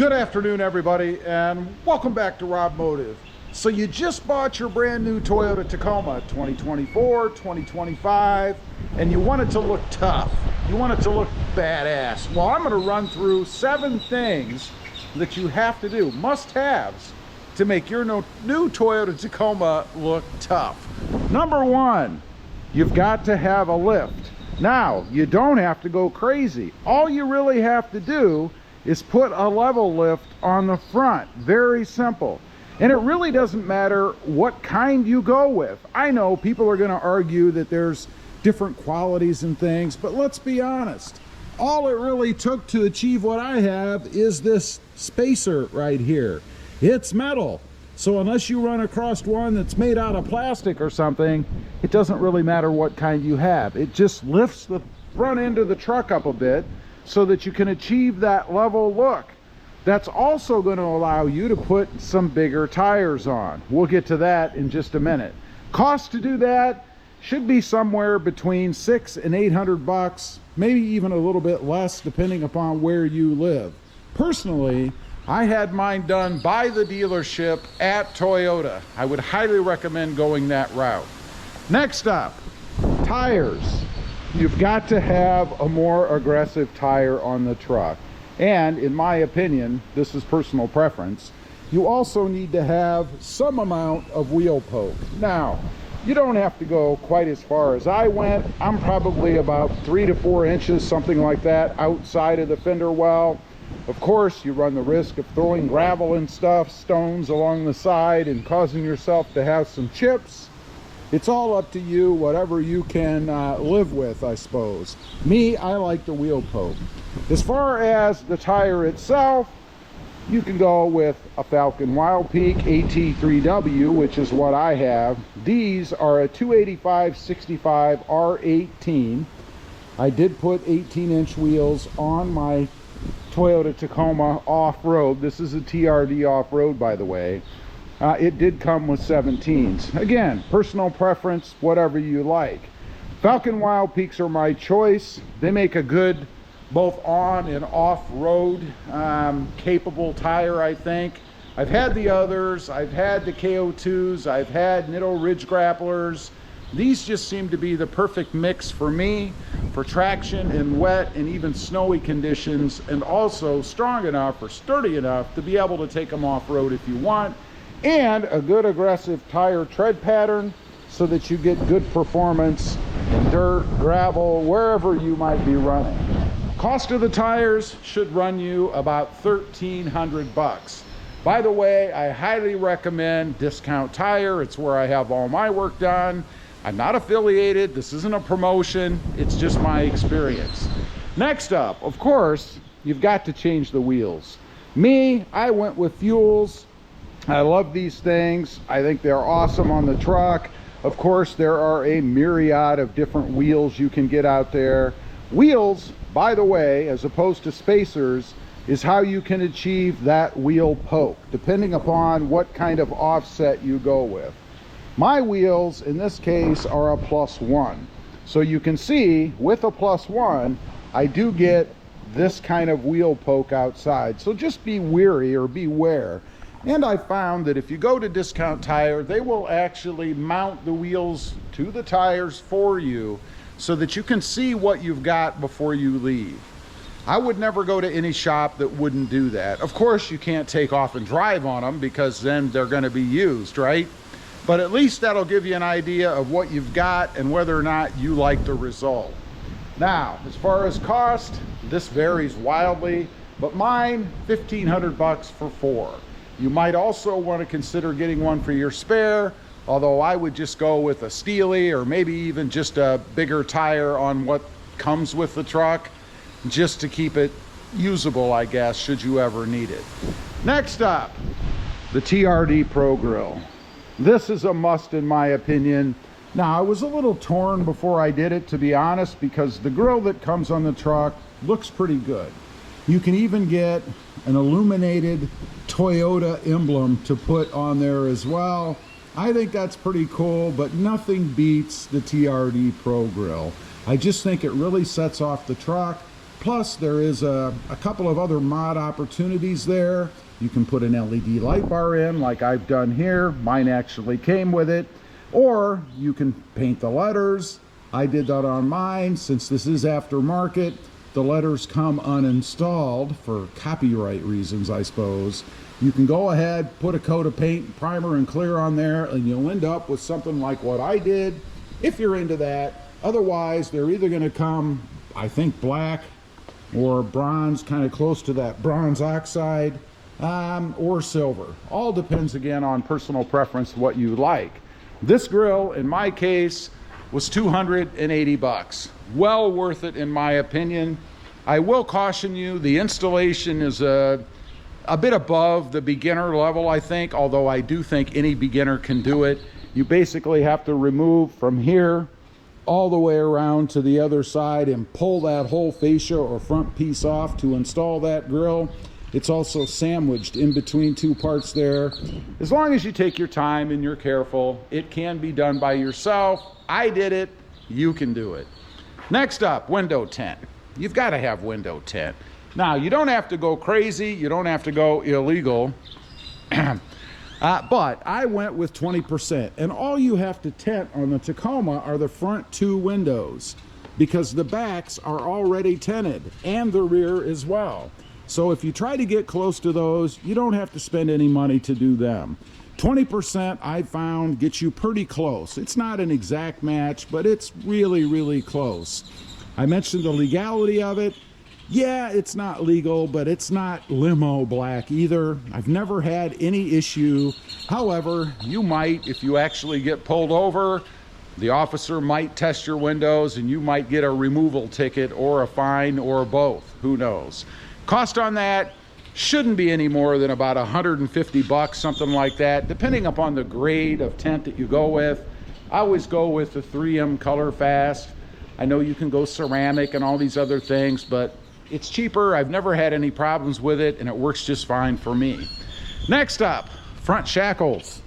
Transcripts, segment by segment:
Good afternoon, everybody, and welcome back to RobMotive. So you just bought your brand new Toyota Tacoma 2024, 2025, and you want it to look tough. You want it to look badass. Well, I'm going to run through 7 things that you have to do, must-haves, to make your new Toyota Tacoma look tough. Number 1, you've got to have a lift. Now, you don't have to go crazy. All you really have to do is put a level lift on the front. Very simple. And it really doesn't matter what kind you go with. I know people are going to argue that there's different qualities and things, but let's be honest. All it really took to achieve what I have is this spacer right here. It's metal. So unless you run across one that's made out of plastic or something, it doesn't really matter what kind you have. It just lifts the front end of the truck up a bit so that you can achieve that level look. That's also going to allow you to put some bigger tires on. We'll get to that in just a minute. Cost to do that should be somewhere between $600 and $800, maybe even a little bit less depending upon where you live. Personally, I had mine done by the dealership at Toyota. I would highly recommend going that route. Next up, tires. You've got to have a more aggressive tire on the truck. And in my opinion, this is personal preference, you also need to have some amount of wheel poke. Now, you don't have to go quite as far as I went. I'm probably about 3 to 4 inches, something like that, outside of the fender well. Of course, you run the risk of throwing gravel and stuff, stones along the side, and causing yourself to have some chips. It's all up to you, whatever you can live with, I suppose. Me, I like the wheel poke. As far as the tire itself, you can go with a Falcon Wild Peak AT3W, which is what I have. These are a 285/65 R18. I did put 18-inch wheels on my Toyota Tacoma off-road. This is a TRD off-road, by the way. It did come with 17s. Again, personal preference, whatever you like. Falcon Wild Peaks are my choice. They make a good both on and off-road capable tire, I think. I've had the others. I've had the KO2s. I've had Nitto Ridge Grapplers. These just seem to be the perfect mix for me, for traction in wet and even snowy conditions, and also strong enough or sturdy enough to be able to take them off-road if you want, and a good aggressive tire tread pattern so that you get good performance in dirt, gravel, wherever you might be running. Cost of the tires should run you about $1,300. By the way, I highly recommend Discount Tire. It's where I have all my work done. I'm not affiliated. This isn't a promotion. It's just my experience. Next up, of course, you've got to change the wheels. Me, I went with Fuels. I love these things. I think they're awesome on the truck. Of course, there are a myriad of different wheels you can get out there. Wheels, by the way, as opposed to spacers, is how you can achieve that wheel poke, depending upon what kind of offset you go with. My wheels, in this case, are a +1. So you can see, with a +1, I do get this kind of wheel poke outside. So just be wary or beware. And I found that if you go to Discount Tire, they will actually mount the wheels to the tires for you so that you can see what you've got before you leave. I would never go to any shop that wouldn't do that. Of course, you can't take off and drive on them because then they're going to be used, right? But at least that'll give you an idea of what you've got and whether or not you like the result. Now, as far as cost, this varies wildly, but mine, $1,500 for 4. You might also want to consider getting one for your spare, although I would just go with a Steely or maybe even just a bigger tire on what comes with the truck, just to keep it usable, I guess, should you ever need it. Next up, the TRD Pro Grill. This is a must in my opinion. Now, I was a little torn before I did it, to be honest, because the grill that comes on the truck looks pretty good. You can even get an illuminated Toyota emblem to put on there as well. I think that's pretty cool, but nothing beats the TRD Pro Grill. I just think it really sets off the truck. Plus, there is a couple of other mod opportunities there. You can put an LED light bar in like I've done here. Mine actually came with it. Or you can paint the letters. I did that on mine. Since this is aftermarket, the letters come uninstalled for copyright reasons, I suppose. You can go ahead, put a coat of paint, primer and clear on there, and you'll end up with something like what I did, if you're into that. Otherwise, they're either going to come, I think, black or bronze, kind of close to that bronze oxide, or silver. All depends, again, on personal preference, what you like. This grill, in my case, was 280 bucks. Well worth it, in my opinion. I will caution you, the installation is a bit above the beginner level, I think, although I do think any beginner can do it. You basically have to remove from here all the way around to the other side and pull that whole fascia or front piece off to install that grill. It's also sandwiched in between two parts there. As long as you take your time and you're careful, it can be done by yourself. I did it, you can do it. Next up, window tint. You've got to have window tint. Now, you don't have to go crazy, you don't have to go illegal, but I went with 20%, and all you have to tint on the Tacoma are the front two windows, because the backs are already tinted, and the rear as well. So if you try to get close to those, you don't have to spend any money to do them. 20% I found gets you pretty close. It's not an exact match, but it's really, really close. I mentioned the legality of it. Yeah, it's not legal, but it's not limo black either. I've never had any issue. However, you might, if you actually get pulled over, the officer might test your windows and you might get a removal ticket or a fine or both. Who knows? Cost on that shouldn't be any more than about 150 bucks, something like that, depending upon the grade of tint that you go with. I always go with the 3M Color Fast. I know you can go ceramic and all these other things, but it's cheaper. I've never had any problems with it, and it works just fine for me. Next up, front shackles.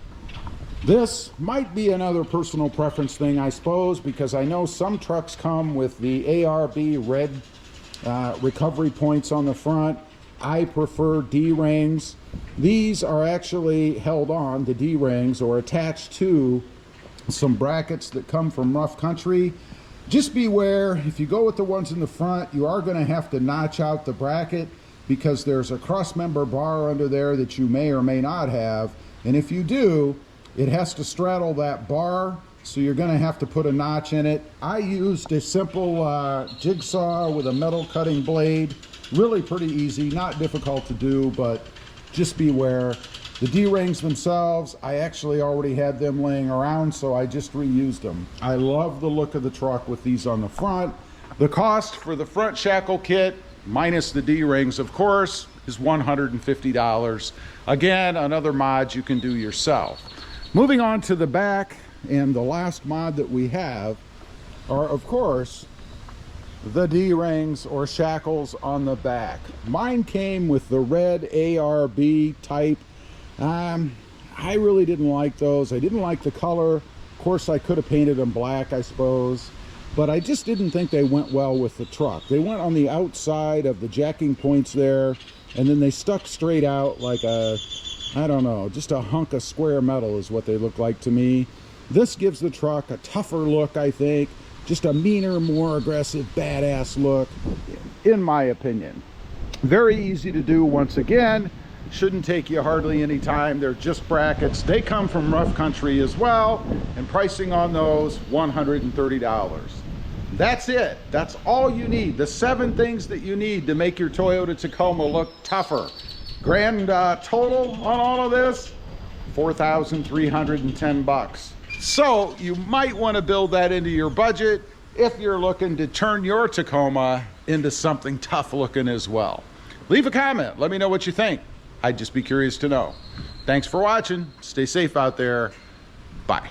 This might be another personal preference thing, I suppose, because I know some trucks come with the ARB red recovery points on the front. I prefer D-rings. These are actually held on, the D-rings, or attached to some brackets that come from rough country. Just beware, if you go with the ones in the front, you are going to have to notch out the bracket, because there's a cross-member bar under there that you may or may not have, and if you do, it has to straddle that bar, so you're going to have to put a notch in it. I used a simple jigsaw with a metal cutting blade. Really pretty easy, not difficult to do, but just beware. The D-rings themselves, I actually already had them laying around, so I just reused them. I love the look of the truck with these on the front. The cost for the front shackle kit, minus the D-rings, of course, is $150. Again, another mod you can do yourself. Moving on to the back, and the last mod that we have are, of course, the D-rings or shackles on the back. Mine came with the red ARB type. I really didn't like those. I didn't like the color. Of course, I could have painted them black, I suppose, but I just didn't think they went well with the truck. They went on the outside of the jacking points there, and then they stuck straight out like a, I don't know, just a hunk of square metal is what they look like to me. This gives the truck a tougher look, I think. Just a meaner, more aggressive, badass look, in my opinion. Very easy to do once again. Shouldn't take you hardly any time. They're just brackets. They come from rough country as well, and pricing on those, $130. That's it. That's all you need. The 7 things that you need to make your Toyota Tacoma look tougher. Grand total on all of this, $4,310. So you might want to build that into your budget if you're looking to turn your Tacoma into something tough looking as well. Leave a comment. Let me know what you think. I'd just be curious to know. Thanks for watching. Stay safe out there. Bye.